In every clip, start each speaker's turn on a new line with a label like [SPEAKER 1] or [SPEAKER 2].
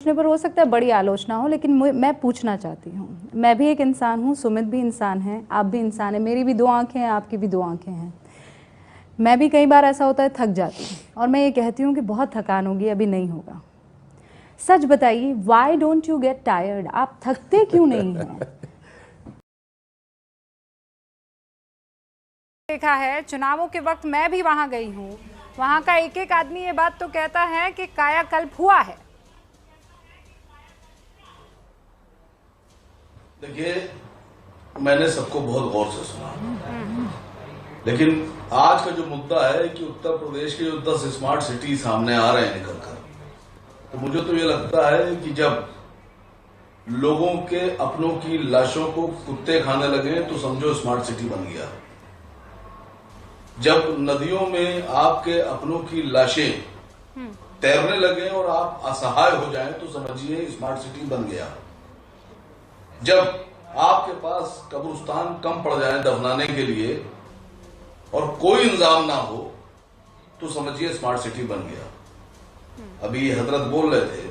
[SPEAKER 1] पूछने पर हो सकता है बड़ी आलोचना हो, लेकिन मैं पूछना चाहती हूँ। मैं भी एक इंसान हूँ, सुमित भी इंसान है, आप भी इंसान है, मेरी भी दो आंखें हैं, आपकी भी दो आंखें हैं। मैं भी कई बार ऐसा होता है थक जाती हूँ और मैं ये कहती हूँ कि बहुत थकान होगी, अभी नहीं होगा। सच बताइए, why don't you get tired? आप थकते क्यों नहीं हैं? देखा है चुनावों के वक्त, मैं भी वहां गई हूँ, वहां का एक एक आदमी ये बात तो कहता है कि कायाकल्प हुआ है।
[SPEAKER 2] देखिए, मैंने सबको बहुत गौर से सुना, लेकिन आज का जो मुद्दा है कि उत्तर प्रदेश के जो 10 स्मार्ट सिटी सामने आ रहे हैं निकल कर, तो मुझे तो ये लगता है कि जब लोगों के अपनों की लाशों को कुत्ते खाने लगे तो समझो स्मार्ट सिटी बन गया। जब नदियों में आपके अपनों की लाशें तैरने लगे और आप असहाय हो जाएं तो समझिए स्मार्ट सिटी बन गया। जब आपके पास कब्रिस्तान कम पड़ जाए दफनाने के लिए और कोई इंतजाम ना हो तो समझिए स्मार्ट सिटी बन गया। अभी हजरत बोल रहे थे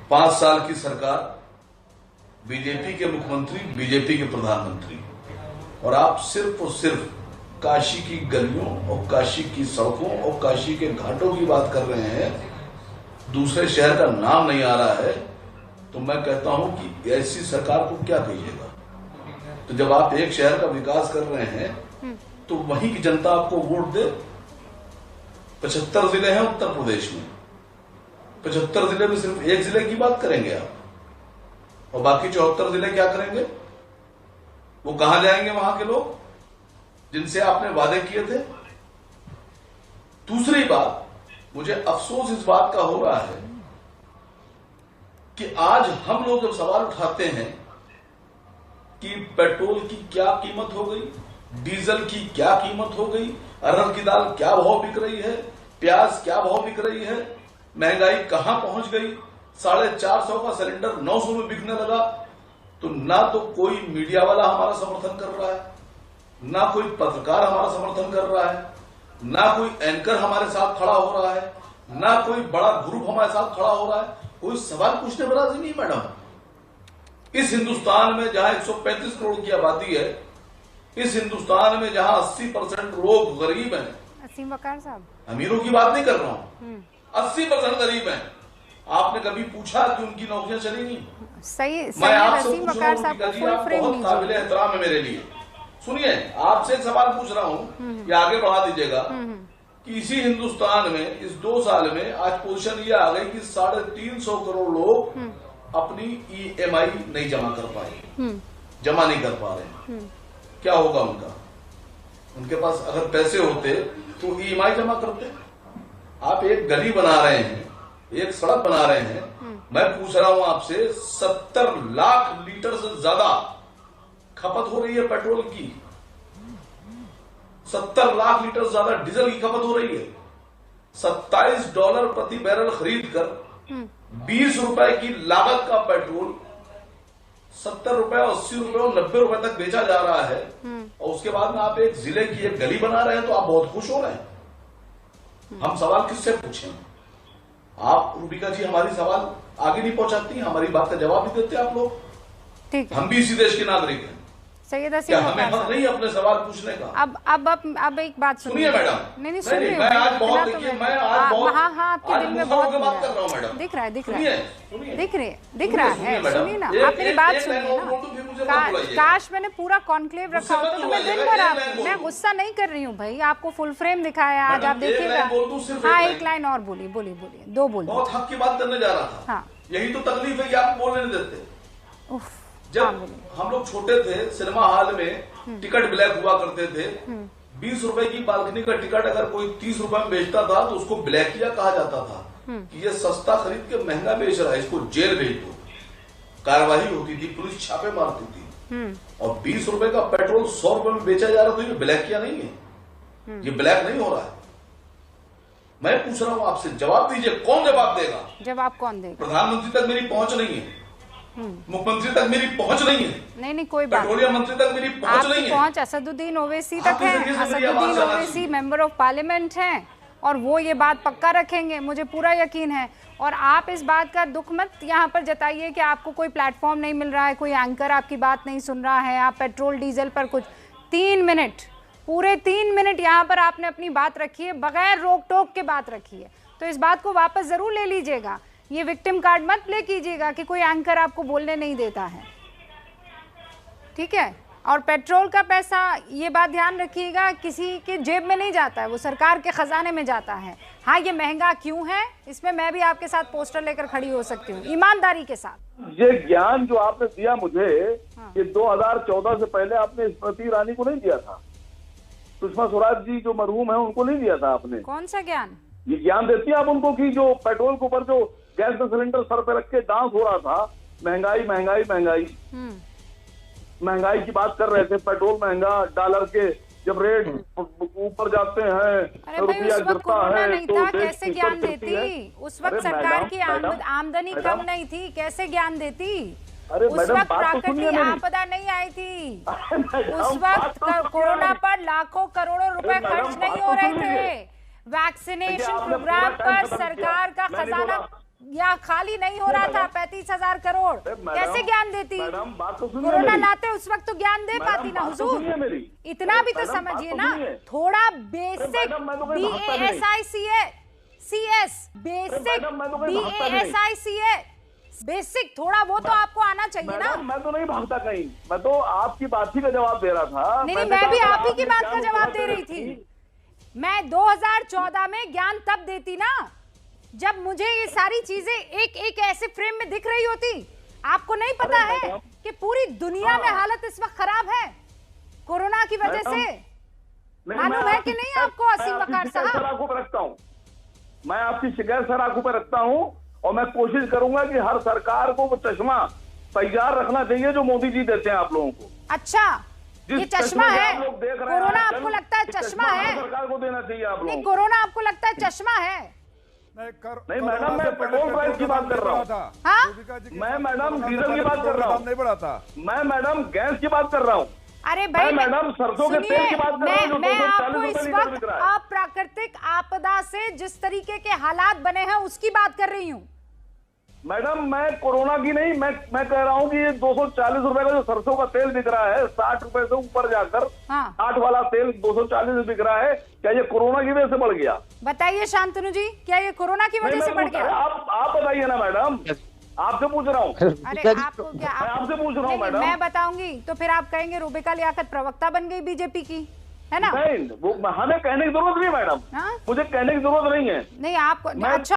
[SPEAKER 2] 5 साल की सरकार, बीजेपी के मुख्यमंत्री, बीजेपी के प्रधानमंत्री, और आप सिर्फ और सिर्फ काशी की गलियों और काशी की सड़कों और काशी के घाटों की बात कर रहे हैं, दूसरे शहर का नाम नहीं आ रहा है। तो मैं कहता हूं कि ऐसी सरकार को क्या कहिएगा। तो जब आप एक शहर का विकास कर रहे हैं तो वहीं की जनता आपको वोट दे। 75 जिले हैं उत्तर प्रदेश में, 75 जिले में सिर्फ एक जिले की बात करेंगे आप, और बाकी 74 जिले क्या करेंगे? वो कहां जाएंगे वहां के लोग जिनसे आपने वादे किए थे? दूसरी बात, मुझे अफसोस इस बात का हो रहा है कि आज हम लोग जब सवाल उठाते हैं कि पेट्रोल की क्या कीमत हो गई, डीजल की क्या कीमत हो गई, अरहर की दाल क्या भाव बिक रही है, प्याज क्या भाव बिक रही है, महंगाई कहां पहुंच गई, 450 का सिलेंडर 900 में बिकने लगा, तो ना तो कोई मीडिया वाला हमारा समर्थन कर रहा है, ना कोई पत्रकार हमारा समर्थन कर रहा है, ना कोई एंकर हमारे साथ खड़ा हो रहा है, ना कोई बड़ा ग्रुप हमारे साथ खड़ा हो रहा है। कोई सवाल पूछने वाला नहीं मैडम। इस हिंदुस्तान में जहां 135 करोड़ की आबादी है, इस हिंदुस्तान में जहां 80% लोग गरीब हैं,
[SPEAKER 1] असीम वकार साहब,
[SPEAKER 2] अमीरों की बात नहीं कर रहा हूं, 80% गरीब हैं, आपने कभी पूछा कि उनकी नौकरियां चलेंगी?
[SPEAKER 1] सही
[SPEAKER 2] मैं आपसे
[SPEAKER 1] असीम
[SPEAKER 2] पूछ रहा
[SPEAKER 1] वकार
[SPEAKER 2] हूं
[SPEAKER 1] साहब
[SPEAKER 2] कि
[SPEAKER 1] को फुल फ्रेम
[SPEAKER 2] बहुत काबिल एहतराम है मेरे लिए। सुनिए, आपसे एक सवाल पूछ रहा हूं, या आगे बढ़ा दीजिएगा कि इसी हिंदुस्तान में इस 2 साल में आज पोजीशन ये आ गई कि 350 करोड़ लोग अपनी EMI नहीं जमा कर पाए, जमा नहीं कर पा रहे हैं। क्या होगा उनका? उनके पास अगर पैसे होते तो EMI जमा करते। आप एक गली बना रहे हैं, एक सड़क बना रहे हैं, मैं पूछ रहा हूं आपसे, 70 लाख लीटर से ज्यादा खपत हो रही है पेट्रोल की, 70 लाख लीटर से ज्यादा डीजल की खपत हो रही है। $27 प्रति बैरल खरीद कर 20 रुपए की लागत का पेट्रोल 70 रुपए, 80 रुपए और 90 रुपए तक बेचा जा रहा है, और उसके बाद में आप एक जिले की एक गली बना रहे हैं तो आप बहुत खुश हो रहे हैं। हम सवाल किससे पूछें? आप रूबिका जी हमारी सवाल आगे नहीं पहुंचाती, हमारी बात का जवाब नहीं देते आप लोग।
[SPEAKER 1] ठीक है,
[SPEAKER 2] हम भी इसी देश के नागरिक हैं,
[SPEAKER 1] सैयद
[SPEAKER 2] क्या
[SPEAKER 1] असीम
[SPEAKER 2] हमें
[SPEAKER 1] वकार
[SPEAKER 2] हक नहीं अपने सवाल पूछने का?
[SPEAKER 1] अब एक बात
[SPEAKER 2] सुनिए मैडम,
[SPEAKER 1] नहीं सुन रही हूँ,
[SPEAKER 2] मैं आज बहुत, देखिए मैं आज बहुत,
[SPEAKER 1] हाँ हाँ, आपके दिल में बहुत
[SPEAKER 2] बात कर रहा हूँ मैडम।
[SPEAKER 1] दिख रहा है,
[SPEAKER 2] सुनिए
[SPEAKER 1] दिख रहा है। सुनिए ना, आप मेरी बात सुनिए ना। काश मैंने पूरा कॉन्क्लेव रखा होता तो मैं दिन भर मैं गुस्सा नहीं कर रही हूँ भाई, आपको फुल फ्रेम दिखाया आज, आप देखिएगा। हाँ, एक लाइन और बोलिए, 2 बोलिए।
[SPEAKER 2] बहुत हक की बात करने जा रहा था।
[SPEAKER 1] हाँ,
[SPEAKER 2] यही तो तकलीफ है कि आप बोलने नहीं देते। जब हम लोग छोटे थे, सिनेमा हॉल में टिकट ब्लैक हुआ करते थे। 20 रुपए की बालकनी का टिकट अगर कोई 30 रुपए में बेचता था तो उसको ब्लैकिया कहा जाता था कि ये सस्ता खरीद के महंगा बेच रहा है, इसको जेल भेज दो। कार्रवाई होती थी, पुलिस छापे मारती थी। और 20 रुपए का पेट्रोल 100 रुपए में बेचा जा रहा, तो ये ब्लैकिया नहीं है, ये ब्लैक नहीं हो रहा है। मैं पूछ रहा हूं आपसे, जवाब दीजिए, कौन जवाब देगा?
[SPEAKER 1] जवाब कौन देगा?
[SPEAKER 2] प्रधानमंत्री तक मेरी पहुंच नहीं है, मुख्यमंत्री तक मेरी पहुंच नहीं है,
[SPEAKER 1] नहीं कोई बात,
[SPEAKER 2] पेट्रोलियम मंत्री तक मेरी पहुंच नहीं है,
[SPEAKER 1] पहुंच असदुद्दीन ओवैसी तक है। Asaduddin Owaisi member of parliament हैं, और वो ये बात पक्का रखेंगे, मुझे पूरा यकीन है। और आप इस बात का दुख मत यहाँ पर जताइए कि आपको कोई प्लेटफॉर्म नहीं मिल रहा है, कोई एंकर आपकी बात नहीं सुन रहा है, आप पेट्रोल डीजल पर कुछ 3 मिनट, पूरे 3 मिनट यहाँ पर आपने अपनी बात रखी है, बगैर रोक टोक के बात रखी है। तो इस बात को वापस ज़रूर ले लीजिएगा, ये विक्टिम कार्ड मत प्ले कीजिएगा कि कोई एंकर आपको बोलने नहीं देता है, ठीक है। और पेट्रोल का पैसा, ये बात ध्यान रखिएगा, किसी के जेब में नहीं जाता है, वो सरकार के खजाने में जाता है। हाँ, ये महंगा क्यों है, इसमें मैं भी आपके साथ पोस्टर लेकर खड़ी हो सकती हूँ ईमानदारी के साथ।
[SPEAKER 3] ये ज्ञान जो आपने दिया मुझे, ये 2014 से पहले आपने स्मृति ईरानी को नहीं दिया था, सुषमा स्वराज जी जो मरहूम है उनको नहीं दिया था आपने।
[SPEAKER 1] कौन सा ज्ञान?
[SPEAKER 3] ये ज्ञान देती है आप उनको कि जो पेट्रोल के ऊपर जो गैस का सिलेंडर सर पे रख के डांस हो रहा था, महंगाई महंगाई महंगाई महंगाई की बात कर रहे थे, पेट्रोल महंगा, डॉलर के जब रेट ऊपर जाते हैं, रुपया गिरता है तो
[SPEAKER 1] कैसे ज्ञान देती? उस वक्त सरकार की आमदनी कम नहीं थी, कैसे ज्ञान देती?
[SPEAKER 3] अरे
[SPEAKER 1] उस वक्त प्राकृतिक आपदा नहीं आई थी, उस वक्त कोरोना पर लाखों करोड़ों रुपए खर्च नहीं हो रहे थे, वैक्सीनेशन प्रोग्राम पर सरकार का खजाना या खाली नहीं हो रहा था, 35,000 करोड़, कैसे ज्ञान देती? कोरोना लाते उस वक्त तो ज्ञान दे पाती ना हुजूर, इतना भी तो समझिए ना, थोड़ा बेसिक बेसिक थोड़ा वो तो आपको आना चाहिए ना।
[SPEAKER 3] मैं तो नहीं भागता कहीं, मैं तो आपकी बात ही का जवाब दे रहा था।
[SPEAKER 1] नहीं, मैं भी आप ही की बात का जवाब दे रही थी। मैं 2014 में ज्ञान तब देती ना जब मुझे ये सारी चीजें एक एक ऐसे फ्रेम में दिख रही होती। आपको नहीं पता है कि पूरी दुनिया में हालत इस वक्त खराब है कोरोना की वजह से, मालूम है कि नहीं आपको असीम वकार साहब?
[SPEAKER 3] आंखों पर रखता हूँ मैं, आपकी शिकायत सर आंखों पर रखता हूँ, और मैं कोशिश करूंगा कि हर सरकार को वो चश्मा तैयार रखना चाहिए जो मोदी जी देते हैं आप लोगों को।
[SPEAKER 1] अच्छा, ये चश्मा है? कोरोना आपको लगता है चश्मा है?
[SPEAKER 3] सरकार को देना चाहिए आप लोगों को।
[SPEAKER 1] कोरोना आपको लगता है चश्मा है?
[SPEAKER 3] नहीं मैडम, मैं पेट्रोल प्राइस की बात कर रहा हूँ, मैं मैडम डीजल की बात कर रहा हूँ,
[SPEAKER 4] नहीं बढ़ा था,
[SPEAKER 3] मैं मैडम गैस की बात कर रहा हूँ,
[SPEAKER 1] अरे भाई
[SPEAKER 3] मैडम सरसों के तेल की बात कर रहा हूँ,
[SPEAKER 1] मैं आपको इस वक्त अप्राकृतिक आपदा से जिस तरीके के हालात बने हैं उसकी बात कर रही हूँ।
[SPEAKER 3] मैडम मैं कोरोना की नहीं, मैं कह रहा हूँ कि ये 240 रुपए का जो सरसों का तेल बिक रहा है, 60 रुपए से ऊपर जाकर 60 वाला तेल 240 बिक रहा है, क्या ये कोरोना की वजह से बढ़ गया?
[SPEAKER 1] बताइए शांतनु जी, क्या ये कोरोना की वजह से बढ़ गया?
[SPEAKER 3] आप बताइए ना मैडम, आपसे पूछ रहा हूँ।
[SPEAKER 1] अरे आपको क्या,
[SPEAKER 3] आपसे पूछ रहा हूँ मैडम।
[SPEAKER 1] मैं बताऊंगी तो फिर आप कहेंगे रुबिका लियाकत प्रवक्ता बन गई बीजेपी की, है ना?
[SPEAKER 3] नहीं, वो हमें कहने की जरूरत नहीं मैडम, मुझे कहने की जरूरत नहीं है।
[SPEAKER 1] नहीं आपको, अच्छा